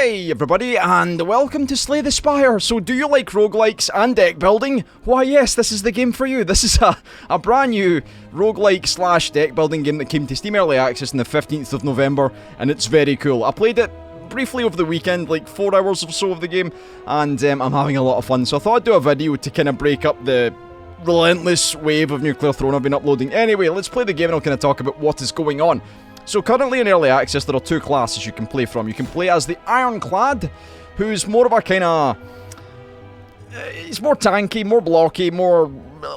Hey everybody, and welcome to Slay the Spire. So do you like roguelikes and deck building? Why yes, this is the game for you. This is a brand new roguelike slash deck building game that came to Steam Early Access on the 15th of November, and it's very cool. I played it briefly over the weekend, like 4 hours or so of the game, and I'm having a lot of fun. So I thought I'd do a video to kind of break up the relentless wave of Nuclear Throne I've been uploading. Anyway, let's play the game and I'll kind of talk about what is going on. So currently in Early Access there are two classes you can play from. You can play as the Ironclad, who's more of a kind of... he's more tanky, more blocky, more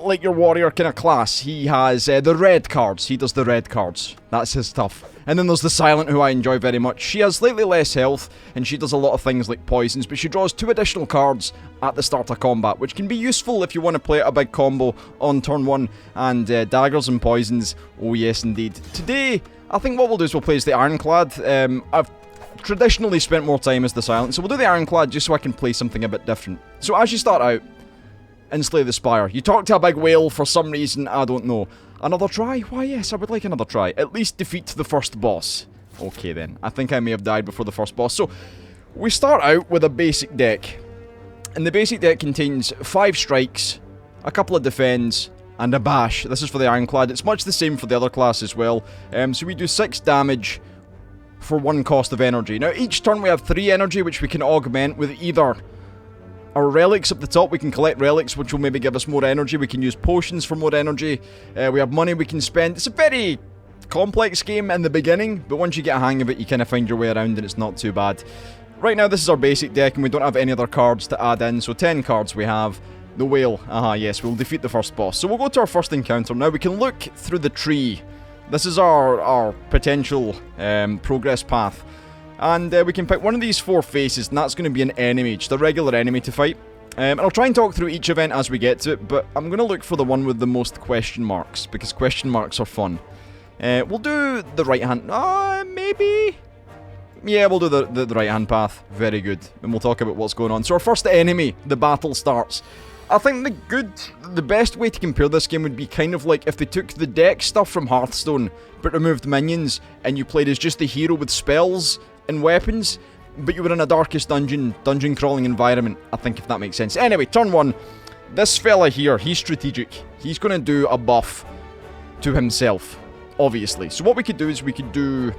like your warrior kind of class. He has the red cards. He does the red cards. That's his stuff. And then there's the Silent, who I enjoy very much. She has slightly less health, and she does a lot of things like poisons, but she draws 2 additional cards at the start of combat, which can be useful if you want to play a big combo on turn 1, and daggers and poisons, oh yes indeed. Today, I think what we'll do is we'll play as the Ironclad. I've traditionally spent more time as the Silent, so we'll do the Ironclad just so I can play something a bit different. So as you start out in Slay the Spire, you talk to a big whale for some reason, I don't know. Another try? Why yes, I would like another try. At least defeat the first boss. Okay then, I think I may have died before the first boss. So, we start out with a basic deck. And the basic deck contains 5 strikes, a couple of defends, and a bash. This is for the Ironclad. It's much the same for the other class as well. So we do 6 damage for 1 cost of energy. Now each turn we have 3 energy, which we can augment with either our relics up the top. We can collect relics, which will maybe give us more energy. We can use potions for more energy. We have money we can spend. It's a very complex game in the beginning, but once you get a hang of it, you kind of find your way around and it's not too bad. Right now this is our basic deck and we don't have any other cards to add in, so 10 cards we have. The whale, yes, we'll defeat the first boss. So we'll go to our first encounter. Now we can look through the tree. This is our potential progress path. And we can pick one of these 4 faces, and that's going to be an enemy, just a regular enemy to fight. And I'll try and talk through each event as we get to it, but I'm going to look for the one with the most question marks, because question marks are fun. We'll do the right hand, maybe? Yeah, we'll do the right hand path, very good, and we'll talk about what's going on. So our first enemy, the battle starts. I think the best way to compare this game would be kind of like if they took the deck stuff from Hearthstone, but removed minions, and you played as just the hero with spells and weapons, but you were in a darkest dungeon crawling environment. I think if that makes sense. Anyway, turn 1. This fella here, he's strategic. He's going to do a buff to himself, obviously. So what we could do is we could do...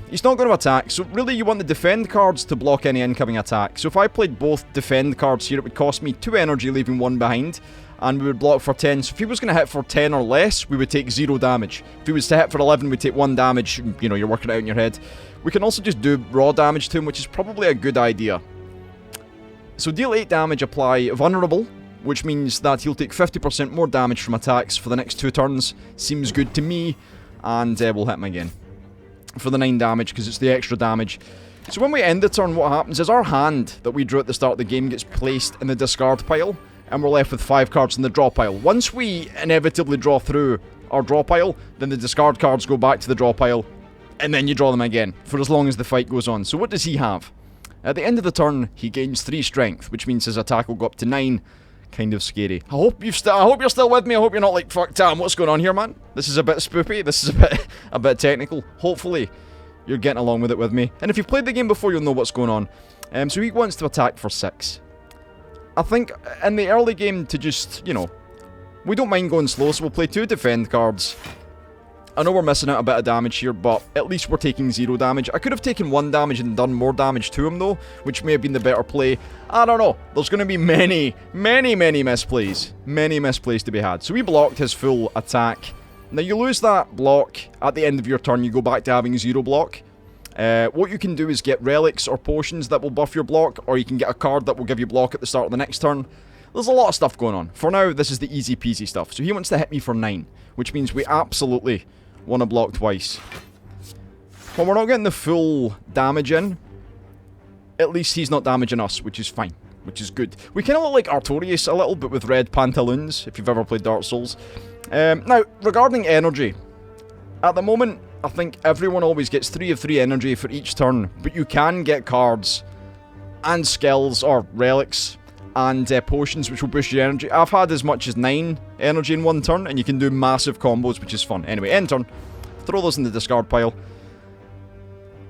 he's not going to attack, so really you want the defend cards to block any incoming attack. So if I played both defend cards here, it would cost me 2 energy, leaving 1 behind, and we would block for 10. So if he was going to hit for 10 or less, we would take 0 damage. If he was to hit for 11, we'd take 1 damage. You know, you're working it out in your head. We can also just do raw damage to him, which is probably a good idea. So deal 8 damage, apply vulnerable, which means that he'll take 50% more damage from attacks for the next 2 turns. Seems good to me, and we'll hit him again for the 9 damage, because it's the extra damage. So when we end the turn, what happens is our hand that we drew at the start of the game gets placed in the discard pile, and we're left with 5 cards in the draw pile. Once we inevitably draw through our draw pile, then the discard cards go back to the draw pile, and then you draw them again, for as long as the fight goes on. So what does he have? At the end of the turn, he gains 3 strength, which means his attack will go up to 9. Kind of scary. I hope you're still with me. I hope you're not like, fuck Tam, what's going on here, man? This is a bit spoopy. This is a bit technical. Hopefully, you're getting along with it with me. And if you've played the game before, you'll know what's going on. So he wants to attack for 6. I think in the early game to just, you know, we don't mind going slow, so we'll play 2 defend cards. I know we're missing out a bit of damage here, but at least we're taking 0 damage. I could have taken 1 damage and done more damage to him, though, which may have been the better play. I don't know. There's going to be many misplays. Many misplays to be had. So we blocked his full attack. Now, you lose that block at the end of your turn. You go back to having 0 block. What you can do is get relics or potions that will buff your block, or you can get a card that will give you block at the start of the next turn. There's a lot of stuff going on. For now, this is the easy peasy stuff. So he wants to hit me for 9, which means we absolutely want to block twice. Well, we're not getting the full damage in. At least he's not damaging us, which is fine, which is good. We kind of look like Artorias a little, but with red pantaloons, if you've ever played Dark Souls. Now, regarding energy, at the moment, I think everyone always gets 3 of 3 energy for each turn, but you can get cards and skills, or relics, and potions which will boost your energy. I've had as much as 9 energy in 1 turn, and you can do massive combos, which is fun. Anyway, end turn. Throw those in the discard pile.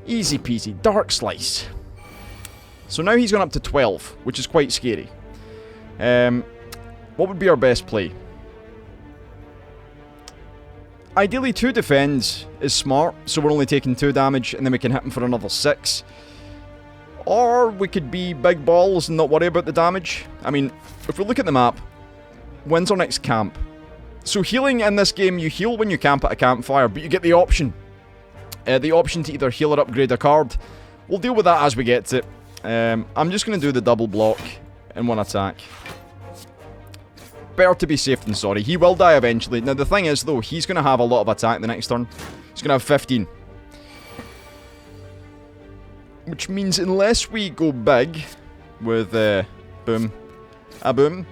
Easy peasy. Dark Slice. So now he's gone up to 12, which is quite scary. What would be our best play? Ideally, 2 defends is smart, so we're only taking 2 damage, and then we can hit him for another 6. Or we could be big balls and not worry about the damage. I mean, if we look at the map, when's our next camp? So healing in this game, you heal when you camp at a campfire, but you get the option. The option to either heal or upgrade a card. We'll deal with that as we get to it. I'm just going to do the double block in one attack. Better to be safe than sorry. He will die eventually. Now the thing is though, he's going to have a lot of attack the next turn. He's going to have 15. Which means unless we go big with boom, a boom,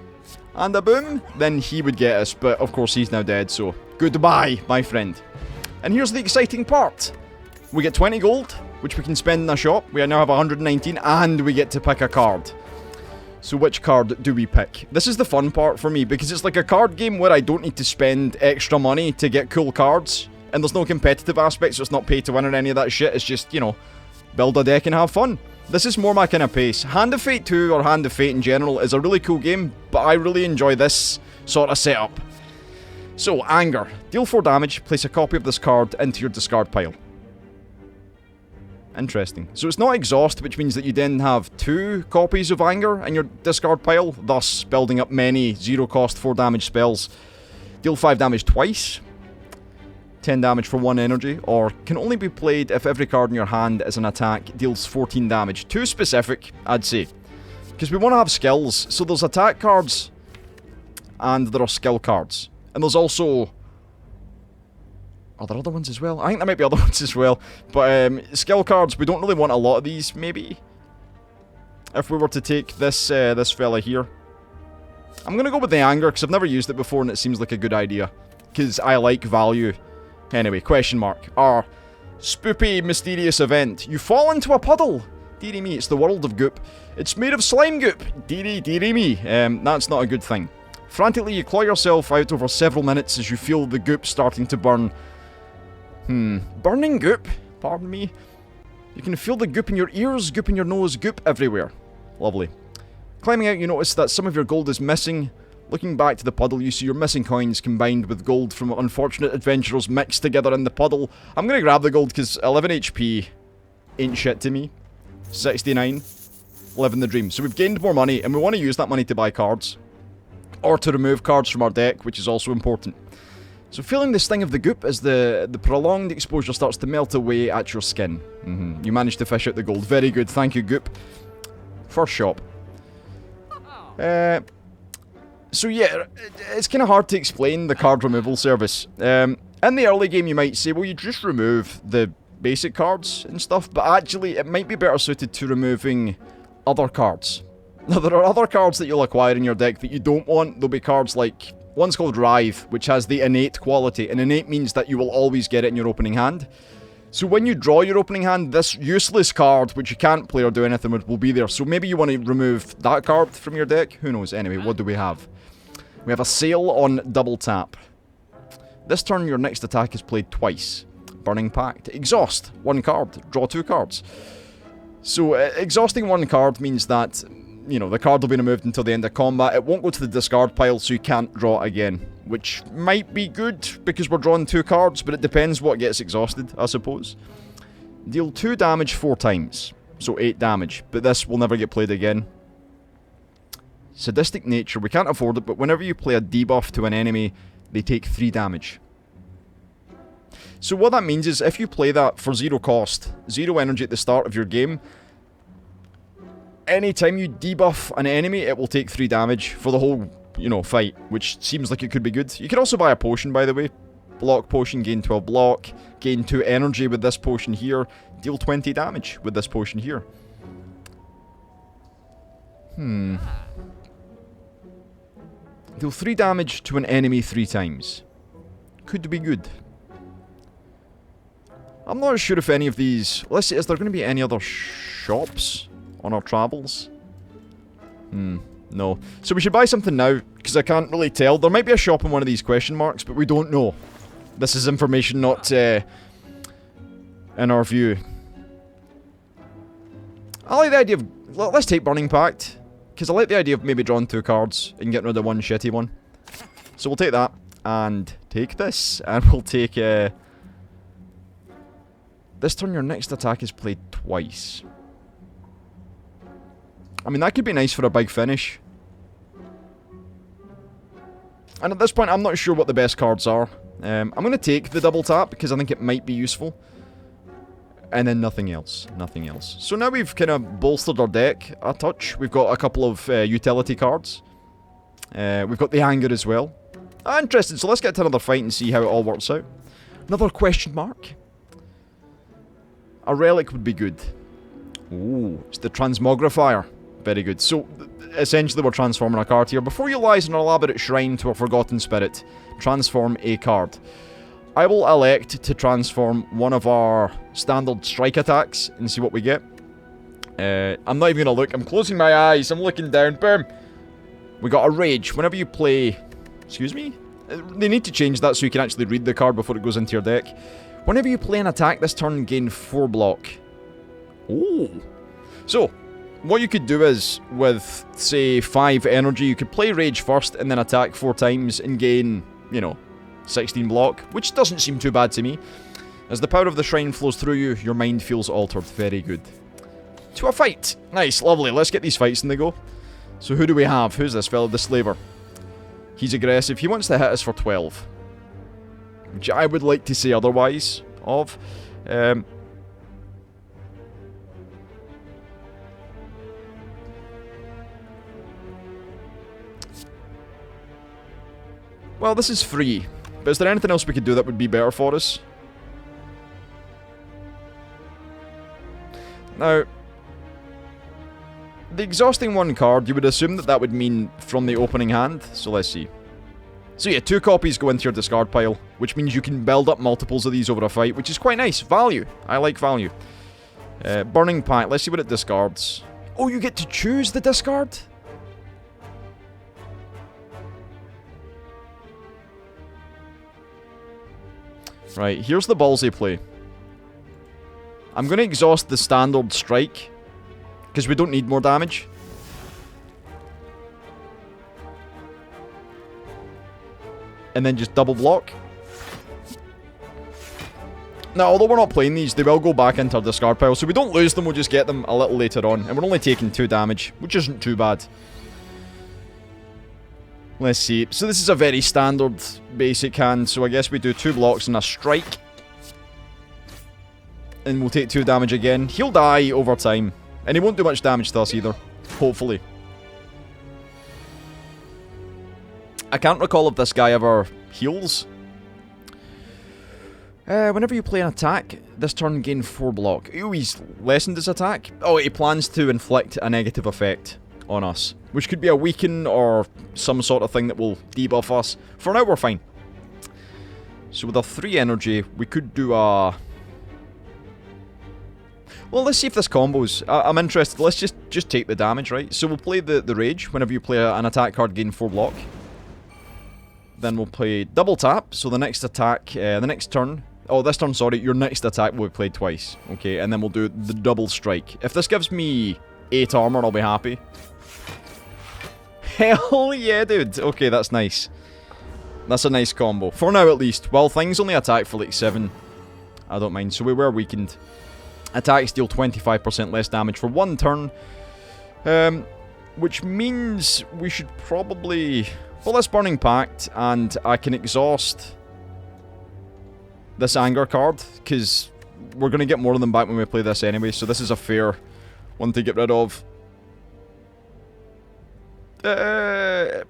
and a boom, then he would get us. But of course he's now dead, so goodbye, my friend. And here's the exciting part. We get 20 gold, which we can spend in a shop. We now have 119, and we get to pick a card. So which card do we pick? This is the fun part for me, because it's like a card game where I don't need to spend extra money to get cool cards. And there's no competitive aspect, so it's not pay to win or any of that shit. It's just, you know, build a deck and have fun. This is more my kind of pace. Hand of Fate 2, or Hand of Fate in general, is a really cool game, but I really enjoy this sort of setup. So, Anger. Deal 4 damage, place a copy of this card into your discard pile. Interesting. So it's not Exhaust, which means that you then have 2 copies of Anger in your discard pile, thus building up many 0-cost 4 damage spells. Deal 5 damage twice. 10 damage for 1 energy, or can only be played if every card in your hand is an attack, deals 14 damage. Too specific, I'd say. Because we want to have skills. So there's attack cards, and there are skill cards. And there's also... Are there other ones as well? I think there might be other ones as well. But skill cards, we don't really want a lot of these, maybe. If we were to take this this fella here. I'm going to go with the Anger, because I've never used it before, and it seems like a good idea. Because I like value. Anyway, question mark. Our spoopy, mysterious event. You fall into a puddle. Dearie me, it's the world of goop. It's made of slime goop. Dearie me. That's not a good thing. Frantically, you claw yourself out over several minutes as you feel the goop starting to burn. Burning goop? Pardon me? You can feel the goop in your ears, goop in your nose, goop everywhere. Lovely. Climbing out, you notice that some of your gold is missing. Looking back to the puddle, you see your missing coins combined with gold from unfortunate adventurers mixed together in the puddle. I'm going to grab the gold because 11 HP ain't shit to me. 69. Living the dream. So we've gained more money, and we want to use that money to buy cards. Or to remove cards from our deck, which is also important. So feeling the sting of the goop as the prolonged exposure starts to melt away at your skin. You managed to fish out the gold. Very good, thank you, goop. First shop. So yeah, it's kind of hard to explain the card removal service. In the early game you might say, well, you just remove the basic cards and stuff, but actually it might be better suited to removing other cards. Now there are other cards that you'll acquire in your deck that you don't want. There'll be cards like, one's called Writhe, which has the innate quality, and innate means that you will always get it in your opening hand. So when you draw your opening hand, this useless card, which you can't play or do anything with, will be there. So maybe you want to remove that card from your deck? Who knows? Anyway, what do we have? We have a Sail on double tap. This turn, your next attack is played twice. Burning Pact. Exhaust. 1 card. Draw 2 cards. So, exhausting 1 card means that, you know, the card will be removed until the end of combat. It won't go to the discard pile, so you can't draw it again. Which might be good, because we're drawing 2 cards, but it depends what gets exhausted, I suppose. Deal 2 damage 4 times. So 8 damage. But this will never get played again. Sadistic Nature. We can't afford it, but whenever you play a debuff to an enemy, they take 3 damage. So what that means is, if you play that for 0 cost, 0 energy at the start of your game, anytime you debuff an enemy, it will take 3 damage for the whole, you know, fight, which seems like it could be good. You could also buy a potion, by the way. Block potion, gain 12 block, gain 2 energy with this potion here, deal 20 damage with this potion here. Deal 3 damage to an enemy 3 times. Could be good. I'm not sure if any of these... Let's see, is there going to be any other shops on our travels? No. So we should buy something now, because I can't really tell. There might be a shop in one of these question marks, but we don't know. This is information not in our view. I like the idea of... Let's take Burning Pact. Because I like the idea of maybe drawing 2 cards and getting rid of one shitty one. So we'll take that. And take this. And we'll take... This turn, your next attack is played twice. I mean, that could be nice for a big finish. And at this point, I'm not sure what the best cards are. I'm going to take the double tap, because I think it might be useful. And then nothing else. Nothing else. So now we've kind of bolstered our deck a touch. We've got a couple of utility cards. We've got the anger as well. Interesting. So let's get to another fight and see how it all works out. Another question mark. A relic would be good. Ooh, it's the Transmogrifier. Very good. So, essentially we're transforming a card here. Before you lies an elaborate shrine to a forgotten spirit, transform a card. I will elect to transform one of our standard strike attacks and see what we get. I'm not even going to look. I'm closing my eyes. I'm looking down. Boom. We got a rage. Whenever you play... Excuse me? They need to change that so you can actually read the card before it goes into your deck. Whenever you play an attack this turn, gain 4 block. Ooh. So, what you could do is, with, say, 5 energy, you could play Rage first and then attack 4 times and gain, you know, 16 block, which doesn't seem too bad to me. As the power of the shrine flows through you, your mind feels altered. Very good. To a fight. Nice, lovely. Let's get these fights in the go. So who do we have? Who's this fella? The Slaver. He's aggressive. He wants to hit us for 12. Which I would like to say otherwise of. Well, this is free. But is there anything else we could do that would be better for us? Now, the exhausting one card, you would assume that that would mean from the opening hand. So let's see. So yeah, 2 copies go into your discard pile, which means you can build up multiples of these over a fight, which is quite nice. Value. I like value. Burning Pact. Let's see what it discards. Oh, you get to choose the discard? Right, here's the ballsy play. I'm going to exhaust the standard strike, because we don't need more damage. And then just double block. Now, although we're not playing these, they will go back into our discard pile, so we don't lose them, we'll just get them a little later on. And we're only taking 2 damage, which isn't too bad. Let's see. So this is a very standard basic hand, so I guess we do 2 blocks and a strike. And we'll take 2 damage again. He'll die over time. And he won't do much damage to us either. Hopefully. I can't recall if this guy ever heals. Whenever you play an attack, this turn gain 4 block. Ooh, he's lessened his attack. Oh, he plans to inflict a negative effect on us, which could be a weaken or some sort of thing that will debuff us. For now, we're fine. So with a 3 energy, we could do a... Well, let's see if this combos. I'm interested. Let's just take the damage, right? So we'll play the Rage. Whenever you play an attack card, gain 4 block. Then we'll play double tap. So the next attack, the next turn... Oh, this turn, sorry. Your next attack will be played twice. Okay, and then we'll do the double strike. If this gives me 8 armor, I'll be happy. Hell yeah, dude. Okay, that's nice. That's a nice combo. For now, at least. Well, things only attack for like 7. I don't mind. So we were weakened. Attacks deal 25% less damage for 1 turn. Which means we should probably... Well, let's Burning Pact, and I can exhaust this anger card, because we're going to get more of them back when we play this anyway, so this is a fair one to get rid of.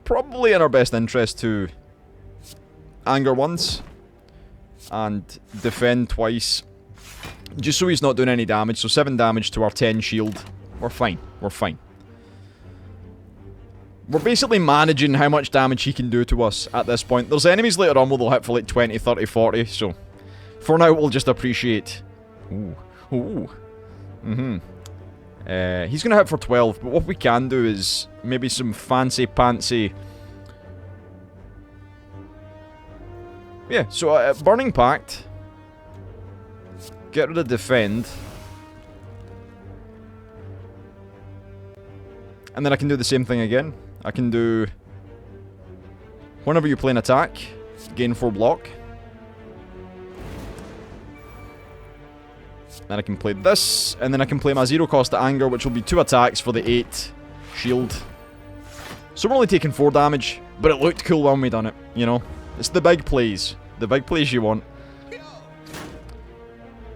Probably in our best interest to anger once and defend twice, just so he's not doing any damage. So 7 damage to our 10 shield. We're fine. We're fine. We're basically managing how much damage he can do to us at this point. There's enemies later on where they'll hit for like 20, 30, 40, so for now we'll just appreciate. Ooh. Ooh. He's gonna hit for 12, but what we can do is maybe some fancy-pantsy... Yeah, so Burning Pact. Get rid of Defend. And then I can do the same thing again. I can do... Whenever you play an attack, gain 4 block. Then I can play this, and then I can play my 0 cost to anger, which will be 2 attacks for the 8 shield. So we're only taking 4 damage, but it looked cool when we done it, you know? It's the big plays. The big plays you want.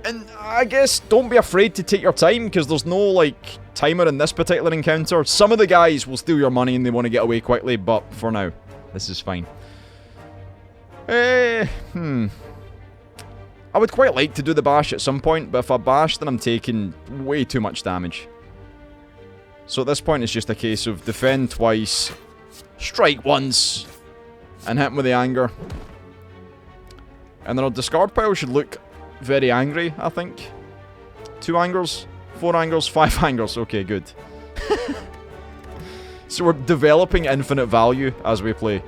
And I guess don't be afraid to take your time, because there's no, like, timer in this particular encounter. Some of the guys will steal your money and they want to get away quickly, but for now, this is fine. I would quite like to do the bash at some point, but if I bash, then I'm taking way too much damage. So at this point, it's just a case of defend twice, strike once, and hit him with the anger. And then our discard pile should look very angry, I think. 2 angers, 4 angers, 5 angers. Okay, good. So we're developing infinite value as we play.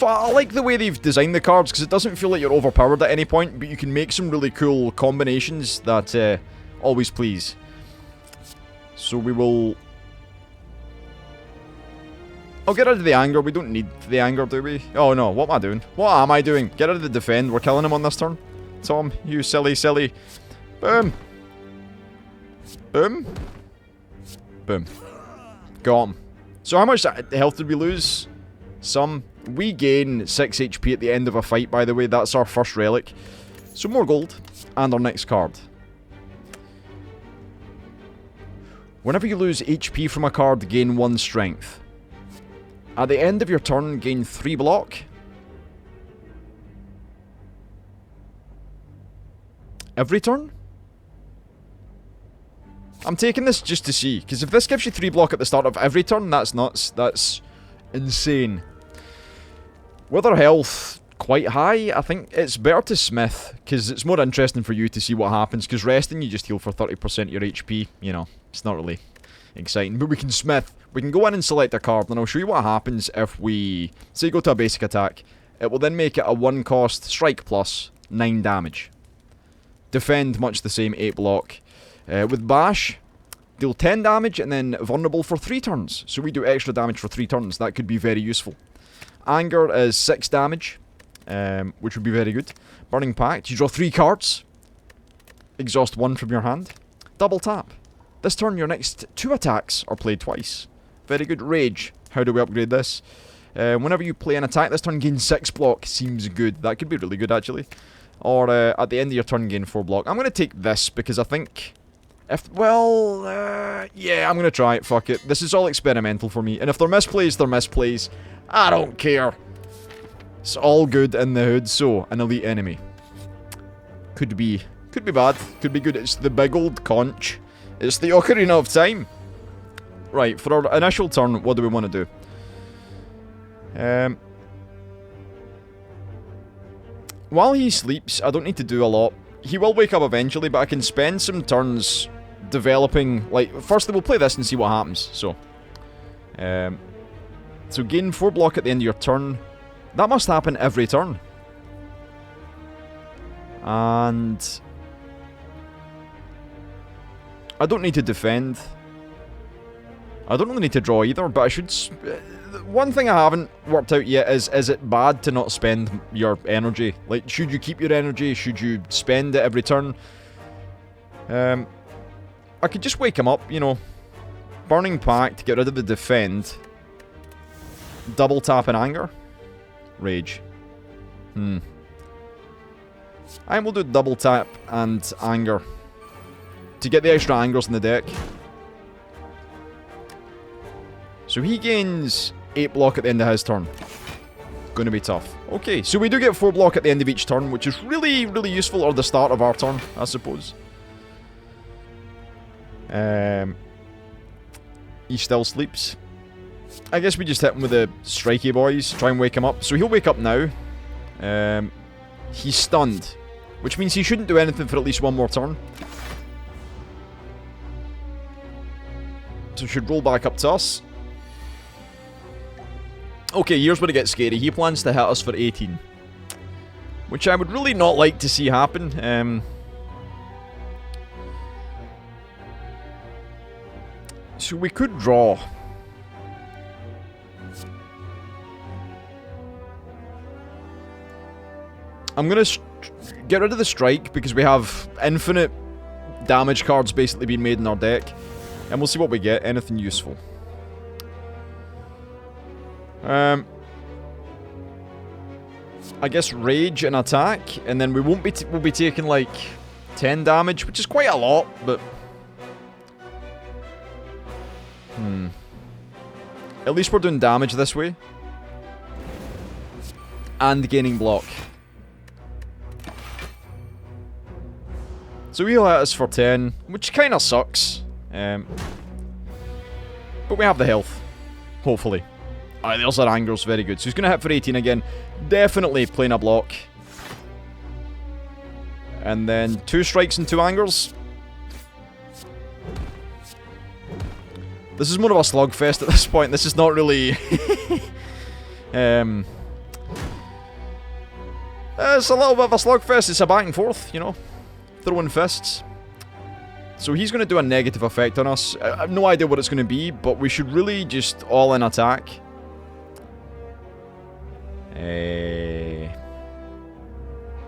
I like the way they've designed the cards, because it doesn't feel like you're overpowered at any point, but you can make some really cool combinations that always please. So we will... I'll get rid of the anger. We don't need the anger, do we? Oh no, what am I doing? What am I doing? Get rid of the defend. We're killing him on this turn. Tom, you silly, silly. Boom. Boom. Boom. Got him. So how much health did we lose? Some. We gain 6 HP at the end of a fight, by the way. That's our first relic. So more gold. And our next card. Whenever you lose HP from a card, gain 1 strength. At the end of your turn, gain 3 block. Every turn? I'm taking this just to see, because if this gives you 3 block at the start of every turn, that's nuts. That's insane. With our health quite high, I think it's better to smith, because it's more interesting for you to see what happens, because resting you just heal for 30% of your HP, you know, it's not really exciting. But we can smith. We can go in and select a card, and I'll show you what happens if we, say, go to a basic attack. It will then make it a 1 cost, strike plus, 9 damage. Defend, much the same, 8 block. With bash, deal 10 damage, and then vulnerable for 3 turns. So we do extra damage for 3 turns. That could be very useful. Anger is 6 damage, which would be very good. Burning Pact, you draw 3 cards. Exhaust 1 from your hand. Double tap. This turn, your next 2 attacks are played twice. Very good. Rage. How do we upgrade this? Whenever you play an attack this turn, gain 6 block. Seems good. That could be really good, actually. Or at the end of your turn, gain 4 block. I'm going to take this because I think... yeah, I'm going to try it. Fuck it. This is all experimental for me. And if they're misplays, they're misplays. I don't care. It's all good in the hood. So, an elite enemy. Could be bad. Could be good. It's the big old conch. It's the Ocarina of Time. Right, for our initial turn, what do we want to do? While he sleeps, I don't need to do a lot. He will wake up eventually, but I can spend some turns developing, like, firstly we'll play this and see what happens, so. So gain 4 block at the end of your turn. That must happen every turn. And... I don't need to defend. I don't really need to draw either, but I should... One thing I haven't worked out yet is it bad to not spend your energy? Like, should you keep your energy? Should you spend it every turn? I could just wake him up, you know. Burning Pact, get rid of the defend. Double tap and anger. Rage. I will do double tap and anger. To get the extra angers in the deck. So he gains 8 block at the end of his turn. Gonna be tough. Okay, so we do get 4 block at the end of each turn, which is really, really useful, or the start of our turn, I suppose. He still sleeps. I guess we just hit him with the strikey boys, try and wake him up. So he'll wake up now. He's stunned, which means he shouldn't do anything for at least 1 more turn. So should roll back up to us. Okay, here's where it gets scary. He plans to hit us for 18. Which I would really not like to see happen. So we could draw. I'm gonna get rid of the strike because we have infinite damage cards basically being made in our deck. And we'll see what we get. Anything useful. I guess rage and attack, and then we won't be we'll be taking like 10 damage, which is quite a lot, but at least we're doing damage this way and gaining block. So he'll hit us for 10, which kind of sucks, but we have the health, hopefully. Alright, there's our angers, very good. So he's going to hit for 18 again. Definitely playing a block. And then 2 strikes and 2 angers. This is more of a slugfest at this point. This is not really... it's a little bit of a slugfest. It's a back and forth, you know. Throwing fists. So he's going to do a negative effect on us. I have no idea what it's going to be, but we should really just all-in attack.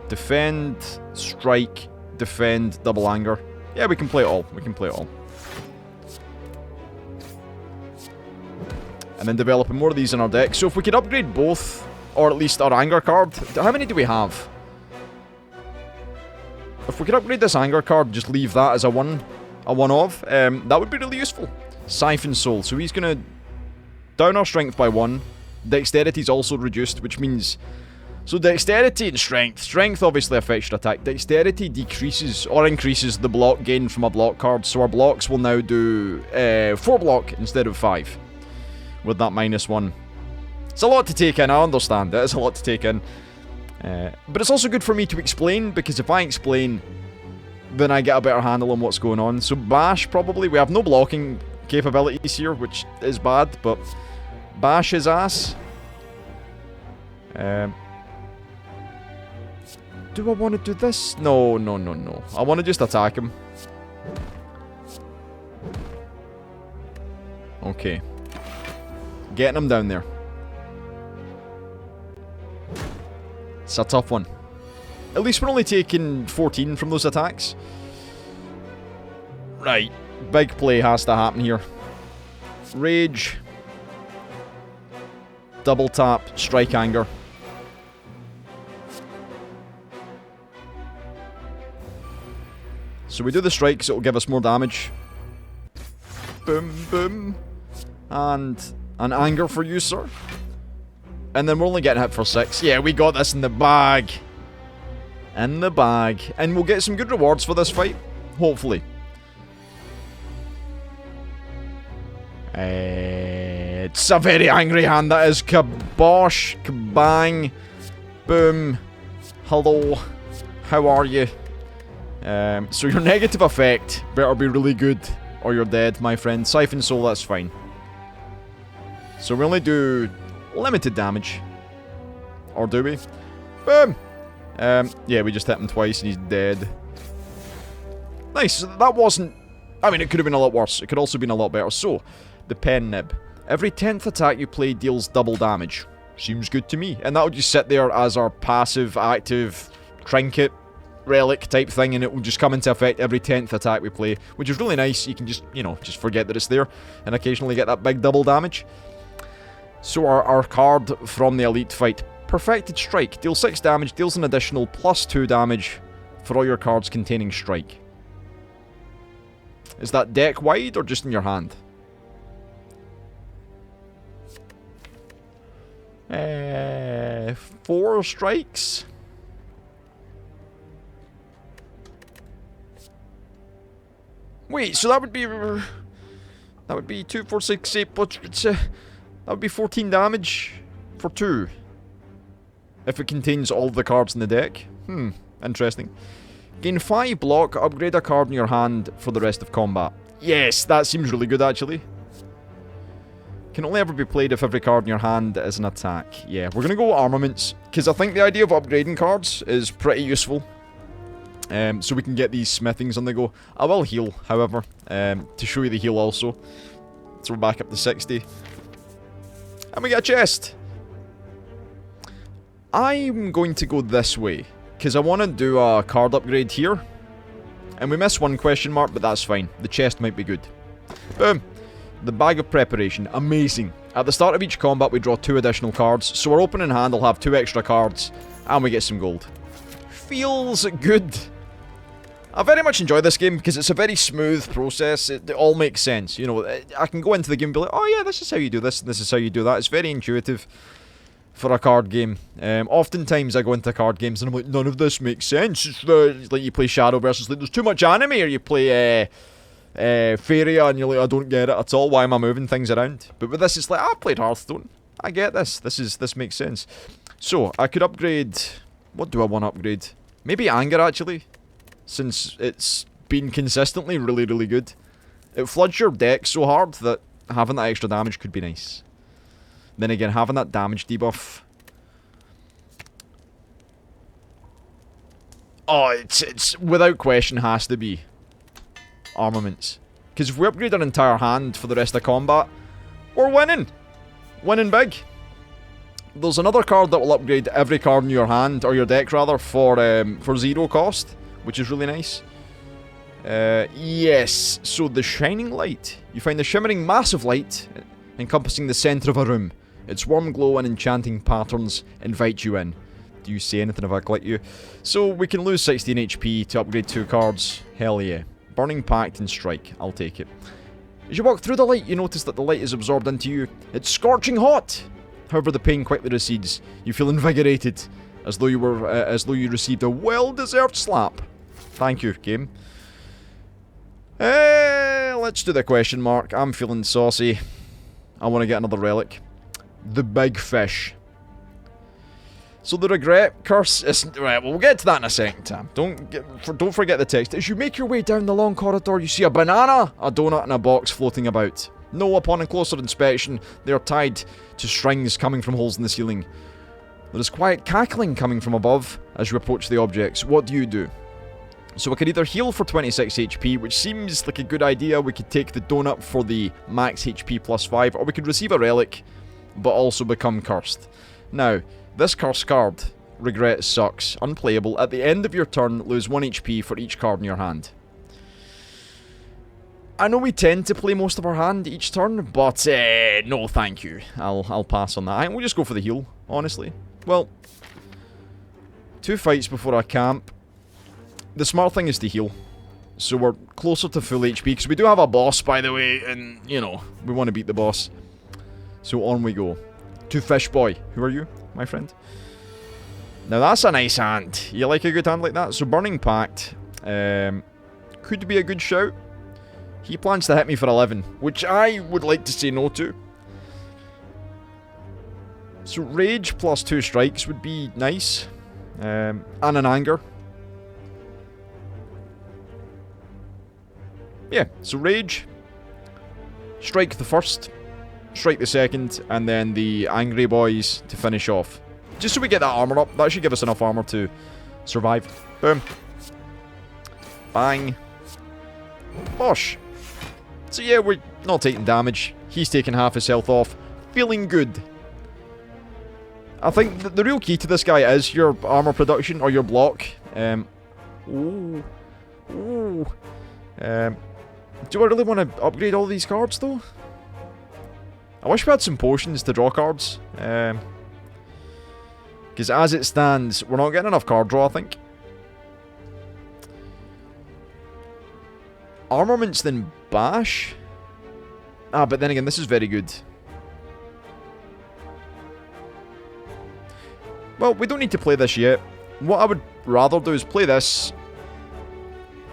Defend, strike, defend, double anger. Yeah, we can play it all. We can play it all. And then developing more of these in our deck. So if we could upgrade both, or at least our anger card. How many do we have? If we could upgrade this anger card, just leave that as a one-of, that would be really useful. Siphon Soul. So he's going to down our strength by 1. Dexterity is also reduced, which means... So dexterity and strength. Strength obviously affects your attack. Dexterity decreases or increases the block gain from a block card. So our blocks will now do 4 block instead of 5. With that -1. It's a lot to take in, I understand. It is a lot to take in. But it's also good for me to explain, because if I explain, then I get a better handle on what's going on. So Bash, probably. We have no blocking capabilities here, which is bad, but... Bash his ass. Do I want to do this? No, no, no, no. I want to just attack him. Okay. Getting him down there. It's a tough one. At least we're only taking 14 from those attacks. Right. Big play has to happen here. Rage. Double tap, strike anger. So we do the strike, so it'll give us more damage. Boom, boom. And an anger for you, sir. And then we're only getting hit for 6. Yeah, we got this in the bag. In the bag. And we'll get some good rewards for this fight. Hopefully. It's a very angry hand, that is. Kabosh, kabang, boom, hello, how are you? So your negative effect better be really good, or you're dead, my friend. Siphon Soul, that's fine. So we only do limited damage. Or do we? Boom! Yeah, we just hit him twice and he's dead. Nice, that wasn't... I mean, it could have been a lot worse. It could also have been a lot better. So, the Pen Nib. Every 10th attack you play deals double damage. Seems good to me. And that'll just sit there as our passive, active, trinket, relic type thing, and it will just come into effect every 10th attack we play, which is really nice. You can just, you know, just forget that it's there, and occasionally get that big double damage. So our card from the Elite fight. Perfected Strike. Deals 6 damage, deals an additional +2 damage for all your cards containing Strike. Is that deck wide or just in your hand? 4 strikes. Wait, so that would be 2, 4, 6, 8. That would be 14 damage for 2. If it contains all the cards in the deck. Interesting. Gain 5 block, upgrade a card in your hand for the rest of combat. Yes, that seems really good actually. Can only ever be played if every card in your hand is an attack. Yeah, we're gonna go with armaments, because I think the idea of upgrading cards is pretty useful. So we can get these smithings on the go. I will heal, however, to show you the heal also. So we're back up to 60. And we get a chest. I'm going to go this way, because I want to do a card upgrade here. And we missed one question mark, but that's fine. The chest might be good. Boom. The bag of preparation. Amazing. At the start of each combat, we draw 2 additional cards. So our opening hand will have 2 extra cards. And we get some gold. Feels good. I very much enjoy this game because it's a very smooth process. It all makes sense. You know, I can go into the game and be like, oh yeah, this is how you do this, and this is how you do that. It's very intuitive for a card game. Oftentimes I go into card games and I'm like, none of this makes sense. It's like you play Shadow versus like, there's too much anime, or you play Faeria and you're like, I don't get it at all. Why am I moving things around? But with this, it's like, I've played Hearthstone. I get this. This makes sense. So I could upgrade. What do I want to upgrade? Maybe Anger, actually, since it's been consistently really, really good. It floods your deck so hard that having that extra damage could be nice. Then again, having that damage debuff. Oh, it's without question has to be armaments. Because if we upgrade our entire hand for the rest of combat, we're winning. Winning big. There's another card that will upgrade every card in your hand, or your deck rather, for 0 cost, which is really nice. Yes, so the Shining Light. You find the shimmering massive light encompassing the centre of a room. Its warm glow and enchanting patterns invite you in. Do you say anything if I click you? So we can lose 16 HP to upgrade 2 cards. Hell yeah. Burning Pact and Strike. I'll take it. As you walk through the light, you notice that the light is absorbed into you. It's scorching hot! However, the pain quickly recedes. You feel invigorated, as though you received a well-deserved slap. Thank you, game. Let's do the question mark. I'm feeling saucy. I want to get another relic. The Big Fish. So the regret curse isn't... Right, we'll get to that in a second, Tam. Don't forget the text. As you make your way down the long corridor, you see a banana, a donut, and a box floating about. No, upon a closer inspection, they are tied to strings coming from holes in the ceiling. There is quiet cackling coming from above as you approach the objects. What do you do? So we could either heal for 26 HP, which seems like a good idea. We could take the donut for the max HP plus 5, or we could receive a relic, but also become cursed. Now, this cursed card, regret, sucks. Unplayable. At the end of your turn, lose 1 HP for each card in your hand. I know we tend to play most of our hand each turn, but no thank you. I'll pass on that. I think we'll just go for the heal, honestly. Well, 2 fights before I camp. The smart thing is to heal. So we're closer to full HP, because we do have a boss, by the way, and, you know, we want to beat the boss. So on we go. To Fish Boy. Who are you, my friend? Now that's a nice hand. You like a good hand like that? So Burning Pact could be a good shout. He plans to hit me for 11, which I would like to say no to. So Rage plus 2 strikes would be nice. And an Anger. Yeah, so Rage. Strike the first. Strike the second. And then the Angry Boys to finish off. Just so we get that armor up. That should give us enough armor to survive. Boom. Bang. Bosh. So yeah, we're not taking damage. He's taking half his health off. Feeling good. I think the real key to this guy is your armor production, or your block. Ooh. Ooh. Do I really want to upgrade all these cards, though? I wish we had some potions to draw cards. Because as it stands, we're not getting enough card draw, I think. Armaments, then Bash? Ah, but then again, this is very good. Well, we don't need to play this yet. What I would rather do is play this.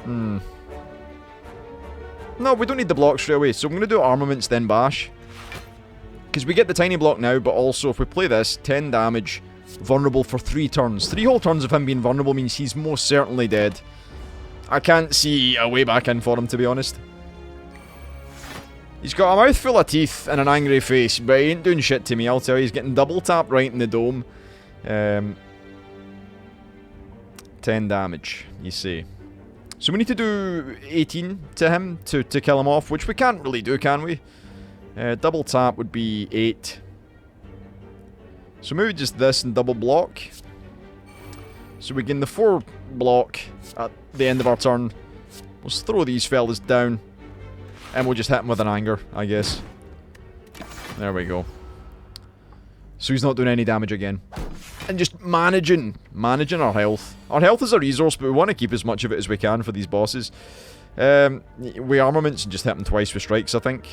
No, we don't need the block straight away, so I'm going to do Armaments, then Bash. Because we get the tiny block now, but also if we play this, 10 damage, vulnerable for 3 turns. 3 whole turns of him being vulnerable means he's most certainly dead. I can't see a way back in for him, to be honest. He's got a mouthful of teeth and an angry face, but he ain't doing shit to me, I'll tell you. He's getting double tapped right in the dome. 10 damage, you see. So we need to do 18 to him to kill him off, which we can't really do, can we? Double tap would be 8. So maybe just this and double block. So we gain the 4 block at the end of our turn. We'll just throw these fellas down. And we'll just hit him with an anger, I guess. There we go. So he's not doing any damage again. And just managing our health. Our health is a resource, but we want to keep as much of it as we can for these bosses. We armaments and just hit him twice with strikes, I think.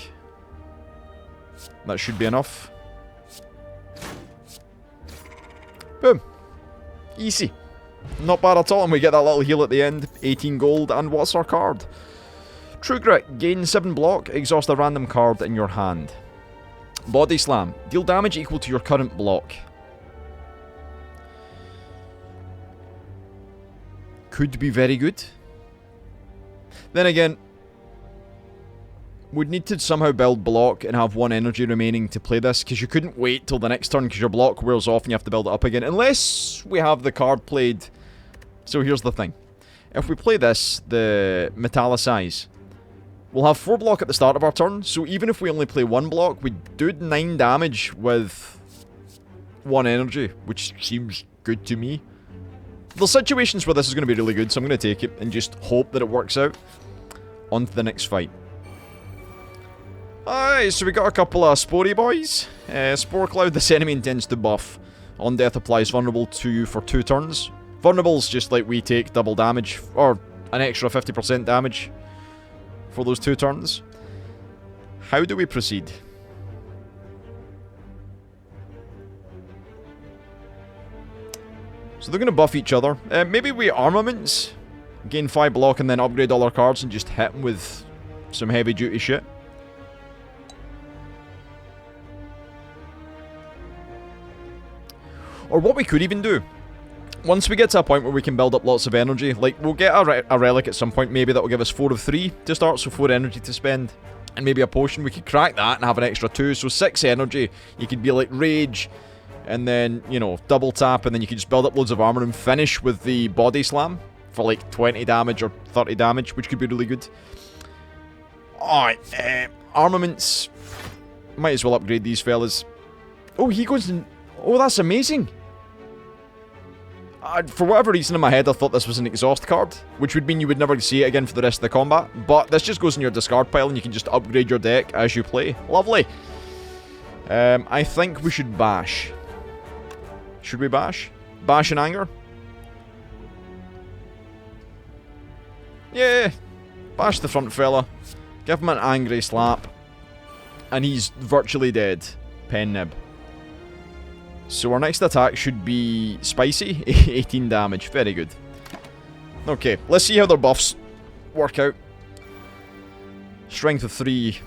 That should be enough. Boom. Easy. Not bad at all, and we get that little heal at the end. 18 gold, and what's our card? True Grit. Gain 7 block, exhaust a random card in your hand. Body Slam. Deal damage equal to your current block. Could be very good. Then again, we'd need to somehow build block and have 1 energy remaining to play this, because you couldn't wait till the next turn because your block wears off and you have to build it up again, unless we have the card played. So here's the thing. If we play this, the Metallicize, we'll have 4 block at the start of our turn, so even if we only play 1 block, we do 9 damage with 1 energy, which seems good to me. There's situations where this is going to be really good, so I'm going to take it and just hope that it works out. On to the next fight. Alright, so we got a couple of Sporey boys. Spore Cloud, this enemy intends to buff. On death applies vulnerable to you for 2 turns. Vulnerable's just like we take double damage, or an extra 50% damage for those 2 turns. How do we proceed? So they're going to buff each other. Maybe we armaments, gain 5 block and then upgrade all our cards and just hit them with some heavy duty shit. Or what we could even do, once we get to a point where we can build up lots of energy, like we'll get a relic at some point maybe that will give us 4 of 3 to start, so 4 energy to spend. And maybe a potion, we could crack that and have an extra 2, so 6 energy. You could be like Rage, and then, you know, double tap, and then you can just build up loads of armor and finish with the Body Slam for like 20 damage or 30 damage, which could be really good. Alright, armaments. Might as well upgrade these fellas. Oh, he goes in. Oh, that's amazing. For whatever reason in my head, I thought this was an exhaust card, which would mean you would never see it again for the rest of the combat. But this just goes in your discard pile, and you can just upgrade your deck as you play. Lovely. I think we should bash. Should we bash? Bash in anger? Yeah. Bash the front fella. Give him an angry slap. And he's virtually dead. Pen nib. So our next attack should be spicy. 18 damage. Very good. Okay, let's see how their buffs work out. Strength of 3.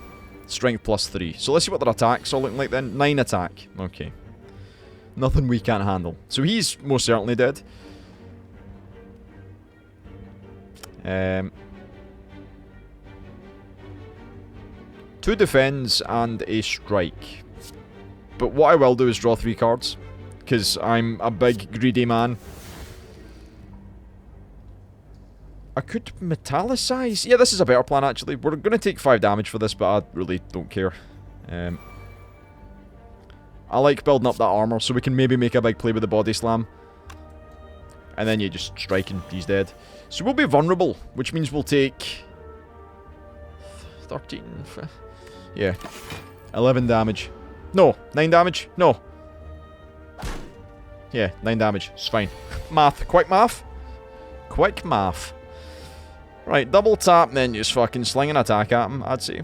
Strength plus 3. So let's see what their attacks are looking like then. 9 attack. Okay. Nothing we can't handle. So he's most certainly dead. 2 defense and a strike. But what I will do is draw 3 cards, because I'm a big greedy man. I could metallicize. Yeah, this is a better plan actually. We're going to take 5 damage for this, but I really don't care. I like building up that armor, so we can maybe make a big play with the Body Slam. And then you just strike and he's dead. So we'll be vulnerable, which means we'll take 13. Yeah. 11 damage. No, 9 damage. No. Yeah, 9 damage. It's fine. Math. Quick math. Quick math. Right, double tap, then just fucking sling an attack at him, I'd say.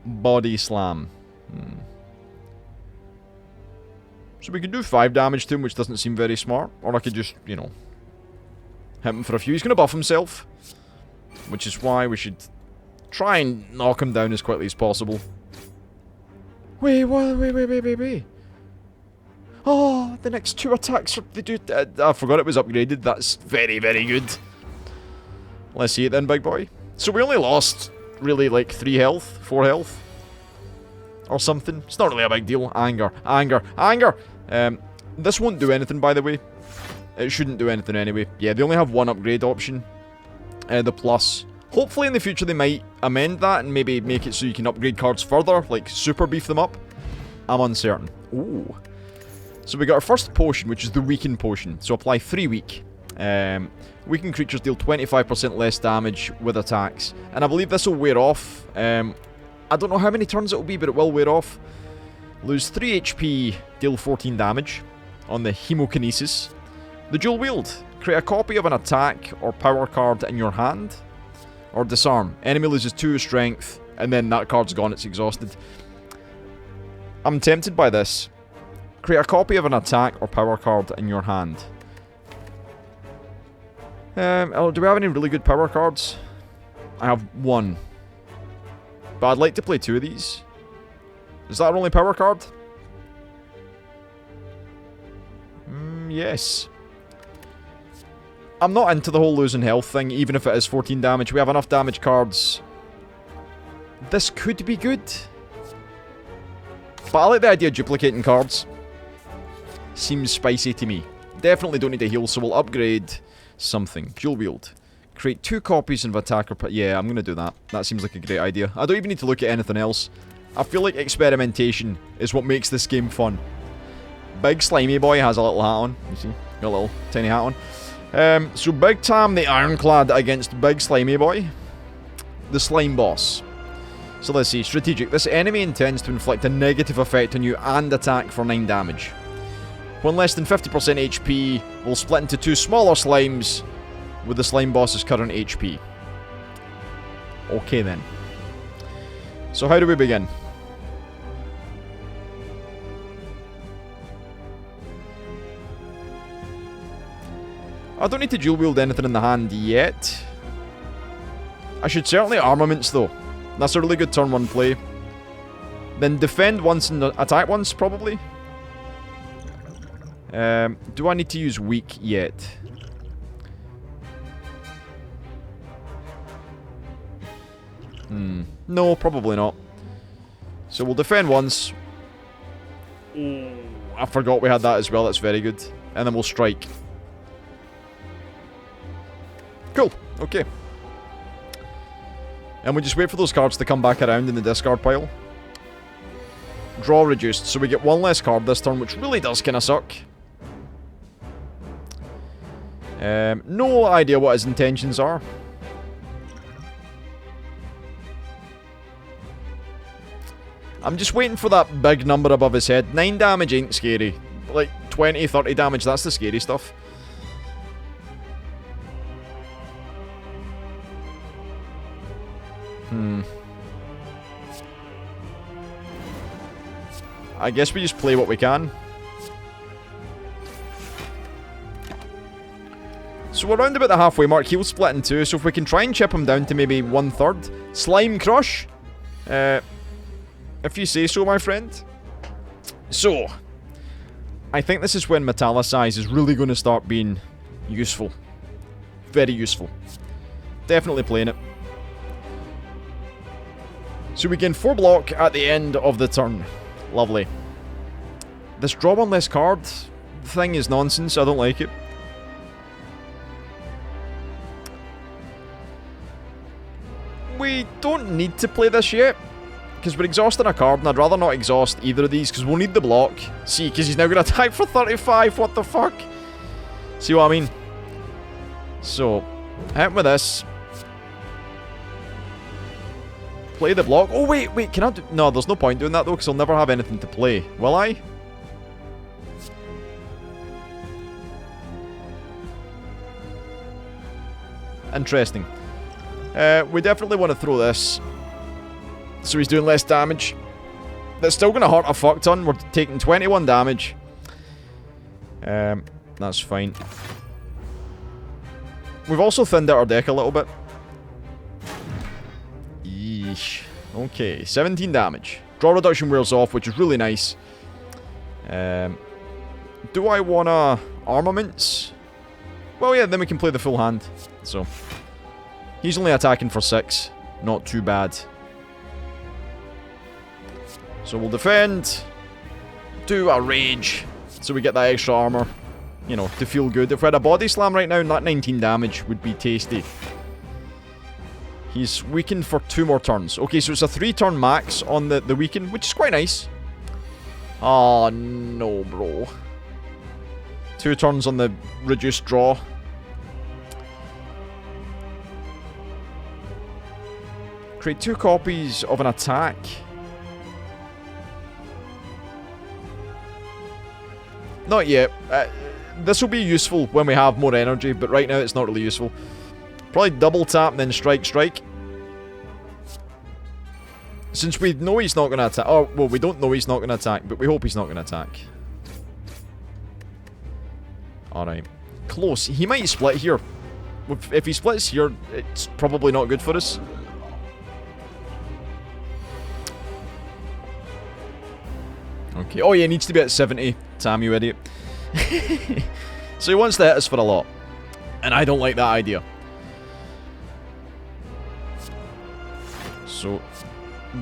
Body Slam. So we could do 5 damage to him, which doesn't seem very smart. Or I could just, you know, hit him for a few. He's going to buff himself, which is why we should try and knock him down as quickly as possible. Wait. Oh, the next 2 attacks, they do... I forgot it was upgraded. That's very, very good. Let's see it then, big boy. So we only lost, really, like 3 health, 4 health. Or something. It's not really a big deal. Anger. This won't do anything, by the way. It shouldn't do anything anyway. Yeah, they only have 1 upgrade option. The plus Hopefully in the future they might amend that and maybe make it so you can upgrade cards further, like super beef them up. I'm uncertain. Ooh. So we got our first potion, which is the Weaken potion. So apply 3 weak. Weakened creatures deal 25% less damage with attacks. And I believe this will wear off. I don't know how many turns it will be, but it will wear off. Lose 3 HP, deal 14 damage on the Hemokinesis. The Dual Wield. Create a copy of an attack or power card in your hand. Or disarm. Enemy loses 2 strength, and then that card's gone, it's exhausted. I'm tempted by this. Create a copy of an attack or power card in your hand. Do we have any really good power cards? I have 1. But I'd like to play 2 of these. Is that our only power card? Yes. I'm not into the whole losing health thing, even if it is 14 damage. We have enough damage cards. This could be good. But I like the idea of duplicating cards. Seems spicy to me. Definitely don't need a heal, so we'll upgrade something. Dual Wield. Create 2 copies of attack or... Yeah, I'm going to do that. That seems like a great idea. I don't even need to look at anything else. I feel like experimentation is what makes this game fun. Big Slimy Boy has a little hat on. You see? Got a little tiny hat on. So Big Tam the Ironclad against Big Slimy Boy. The Slime Boss. So let's see. Strategic. This enemy intends to inflict a negative effect on you and attack for 9 damage. When less than 50% HP, we'll split into 2 smaller slimes with the Slime Boss's current HP. Okay then. So how do we begin? I don't need to dual wield anything in the hand yet. I should certainly armaments though. That's a really good turn 1 play. Then defend once and attack once, probably. Do I need to use weak yet? No, probably not. So we'll defend once. Oh, I forgot we had that as well. That's very good. And then we'll strike. Cool. Okay. And we just wait for those cards to come back around in the discard pile. Draw reduced. So we get 1 less card this turn, which really does kind of suck. No idea what his intentions are. I'm just waiting for that big number above his head. 9 damage ain't scary. Like 20, 30 damage, that's the scary stuff. I guess we just play what we can. So we're around about the halfway mark. He'll split in 2, so if we can try and chip him down to maybe 1/3. Slime Crush. If you say so, my friend. So, I think this is when Metallicize is really going to start being useful. Very useful. Definitely playing it. So we gain 4 block at the end of the turn. Lovely. This draw 1 less card thing is nonsense. I don't like it. We don't need to play this yet, because we're exhausting a card, and I'd rather not exhaust either of these, because we'll need the block. See, because he's now going to attack for 35, what the fuck? See what I mean? So, hit with this. Play the block. Oh, wait, can I do... No, there's no point doing that, though, because I'll never have anything to play. Will I? Interesting. We definitely want to throw this. So he's doing less damage. That's still going to hurt a fuck ton. We're taking 21 damage. That's fine. We've also thinned out our deck a little bit. Yeesh. Okay, 17 damage. Draw reduction wears off, which is really nice. Do I wanna armaments? Well, yeah, then we can play the full hand. So, he's only attacking for 6. Not too bad. So we'll defend. Do a rage. So we get that extra armor. You know, to feel good. If we had a body slam right now, that 19 damage would be tasty. He's weakened for 2 more turns. Okay, so it's a 3-turn max on the weaken, which is quite nice. Oh, no, bro. 2 turns on the reduced draw. Create 2 copies of an attack. Not yet. This will be useful when we have more energy, but right now it's not really useful. Probably double tap and then strike, strike. Since we know he's not going to attack. Oh, well, we don't know he's not going to attack, but we hope he's not going to attack. Alright. Close. He might split here. If he splits here, it's probably not good for us. Okay. Oh, yeah, he needs to be at 70. Sam, you idiot. So he wants to hit us for a lot. And I don't like that idea. So,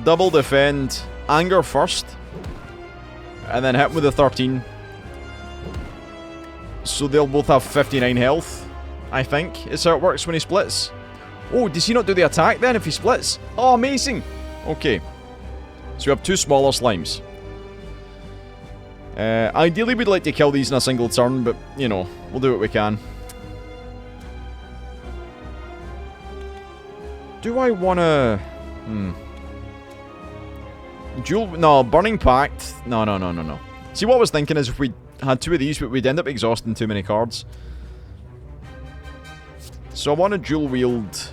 double defend. Anger first. And then hit him with a 13. So they'll both have 59 health. I think. Is how it works when he splits. Oh, does he not do the attack then if he splits? Oh, amazing. Okay. So we have 2 smaller slimes. Ideally, we'd like to kill these in a single turn, but, you know, we'll do what we can. Do I want to... Dual... No, Burning Pact. No. See, what I was thinking is if we had 2 of these, but we'd end up exhausting too many cards. So I want to dual wield...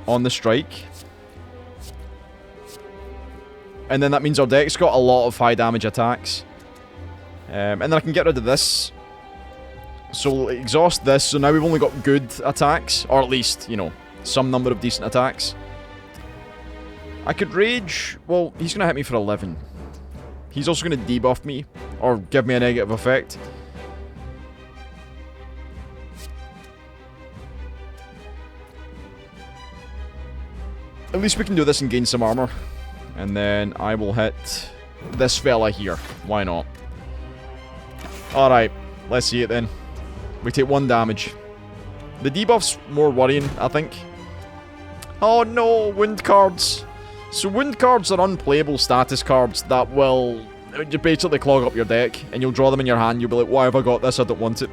on the strike. And then that means our deck's got a lot of high damage attacks. And then I can get rid of this. So we'll exhaust this, so now we've only got good attacks. Or at least, you know, some number of decent attacks. I could rage... Well, he's going to hit me for 11. He's also going to debuff me. Or give me a negative effect. At least we can do this and gain some armor. And then I will hit this fella here. Why not? Alright, let's see it then. We take 1 damage. The debuff's more worrying, I think. Oh no, wound cards. So wound cards are unplayable status cards that will just basically clog up your deck. And you'll draw them in your hand, you'll be like, why have I got this? I don't want it.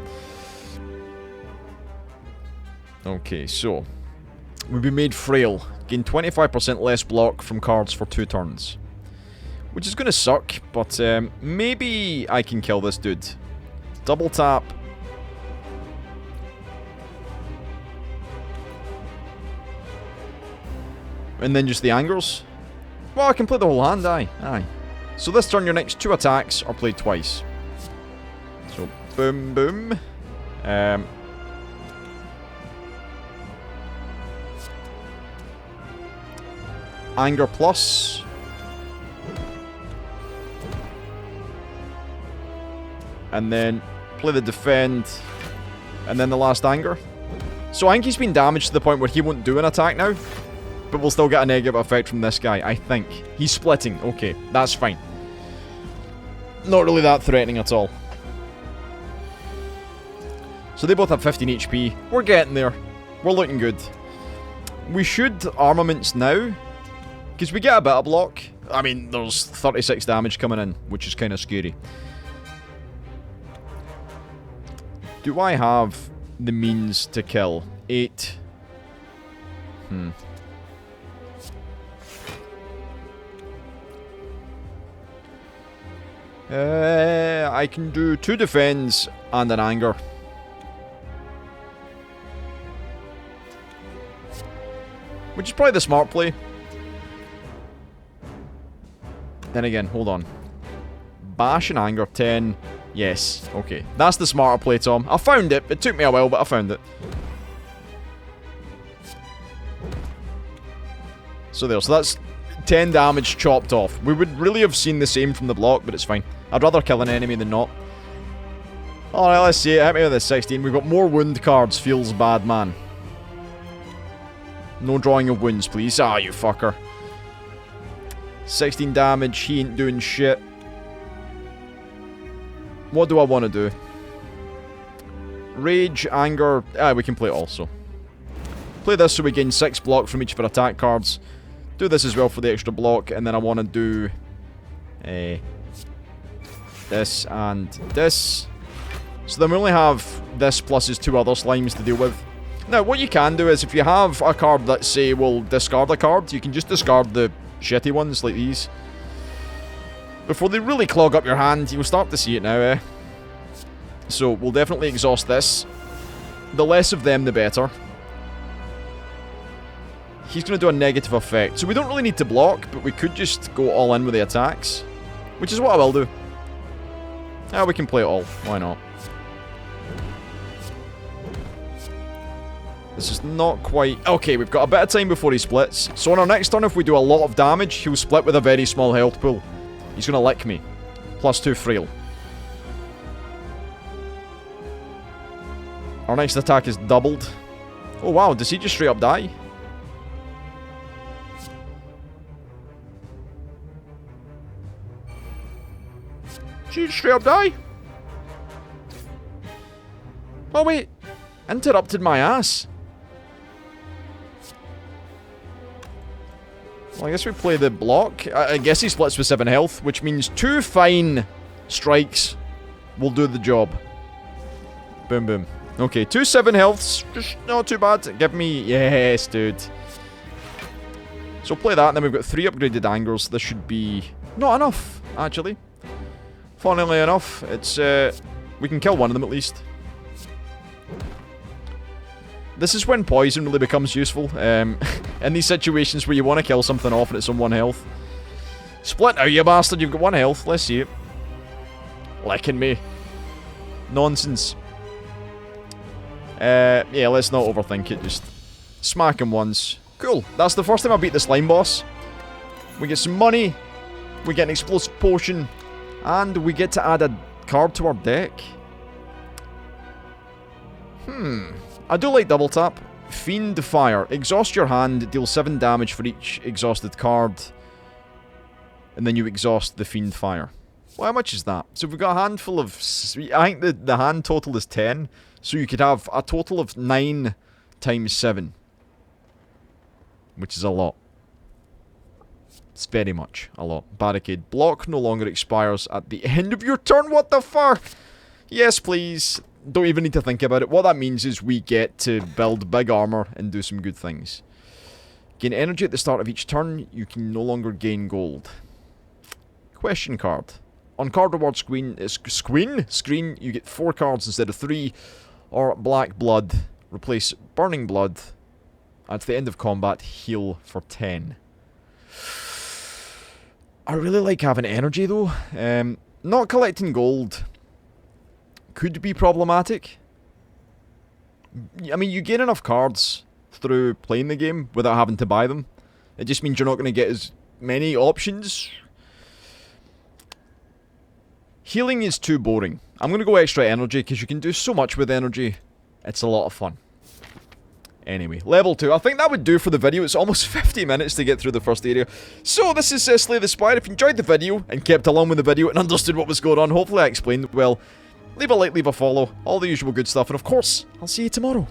Okay, so... we've been made frail. Gain 25% less block from cards for 2 turns. Which is going to suck, but maybe I can kill this dude. Double tap. And then just the angers. Well, I can play the whole hand, aye. So this turn, your next 2 attacks are played twice. So, boom, boom. Anger plus. And then play the defend. And then the last anger. So I think he's been damaged to the point where he won't do an attack now. But we'll still get a negative effect from this guy, I think. He's splitting. Okay, that's fine. Not really that threatening at all. So they both have 15 HP. We're getting there. We're looking good. We should armaments now. Because we get a bit of block. I mean, there's 36 damage coming in, which is kind of scary. Do I have the means to kill? 8. I can do 2 defends and an anger. Which is probably the smart play. Then again, hold on. Bash and anger, 10. Yes, okay. That's the smarter play, Tom. I found it. It took me a while, but I found it. So there, so that's 10 damage chopped off. We would really have seen the same from the block, but it's fine. I'd rather kill an enemy than not. Alright, let's see it. Hit me with a 16. We've got more wound cards. Feels bad, man. No drawing of wounds, please. Ah, you fucker. 16 damage. He ain't doing shit. What do I want to do? Rage, anger, we can play it also. Play this so we gain 6 block from each of our attack cards. Do this as well for the extra block, and then I want to do this and this. So then we only have this plus his 2 other slimes to deal with. Now, what you can do is, if you have a card that, say, will discard a card, you can just discard the shitty ones, like these. Before they really clog up your hand, you'll start to see it now, eh? So, we'll definitely exhaust this. The less of them, the better. He's going to do a negative effect. So we don't really need to block, but we could just go all in with the attacks. Which is what I will do. We can play it all. Why not? This is not quite... Okay, we've got a bit of time before he splits. So on our next turn, if we do a lot of damage, he'll split with a very small health pool. He's going to lick me. +2 frail. Our next attack is doubled. Oh wow, does he just straight up die? Did he straight up die? Oh wait. Interrupted my ass. Well, I guess we play the block. I guess he splits with 7 health, which means 2 fine strikes will do the job. Boom, boom. Okay, 2 7 healths. Just not too bad. Give me... Yes, dude. So play that, and then we've got 3 upgraded angers. This should be not enough, actually. Funnily enough, it's... we can kill one of them at least. This is when poison really becomes useful. In these situations where you want to kill something off and it's on 1 health. Split now, you bastard. You've got 1 health. Let's see it. Licking me. Nonsense. Yeah, let's not overthink it. Just smack him once. Cool. That's the first time I beat the slime boss. We get some money. We get an explosive potion. And we get to add a card to our deck. I do like double tap. Fiend Fire. Exhaust your hand, deal 7 damage for each exhausted card. And then you exhaust the Fiend Fire. Well, how much is that? So we've got a handful of... I think the hand total is 10. So you could have a total of 9 times 7. Which is a lot. It's very much a lot. Barricade. Block no longer expires at the end of your turn. What the fuck? Yes, please. Don't even need to think about it. What that means is we get to build big armor and do some good things. Gain energy at the start of each turn. You can no longer gain gold. Question card. On card reward screen, you get 4 cards instead of 3. Or Black Blood. Replace Burning Blood. At the end of combat, heal for 10. I really like having energy though. Not collecting gold could be problematic. I mean, you gain enough cards through playing the game without having to buy them. It just means you're not going to get as many options. Healing is too boring. I'm going to go extra energy because you can do so much with energy. It's a lot of fun. Anyway, level 2. I think that would do for the video. It's almost 50 minutes to get through the first area. So, this is Slay the Spire. If you enjoyed the video and kept along with the video and understood what was going on, hopefully I explained well. Leave a like, leave a follow, all the usual good stuff, and of course, I'll see you tomorrow.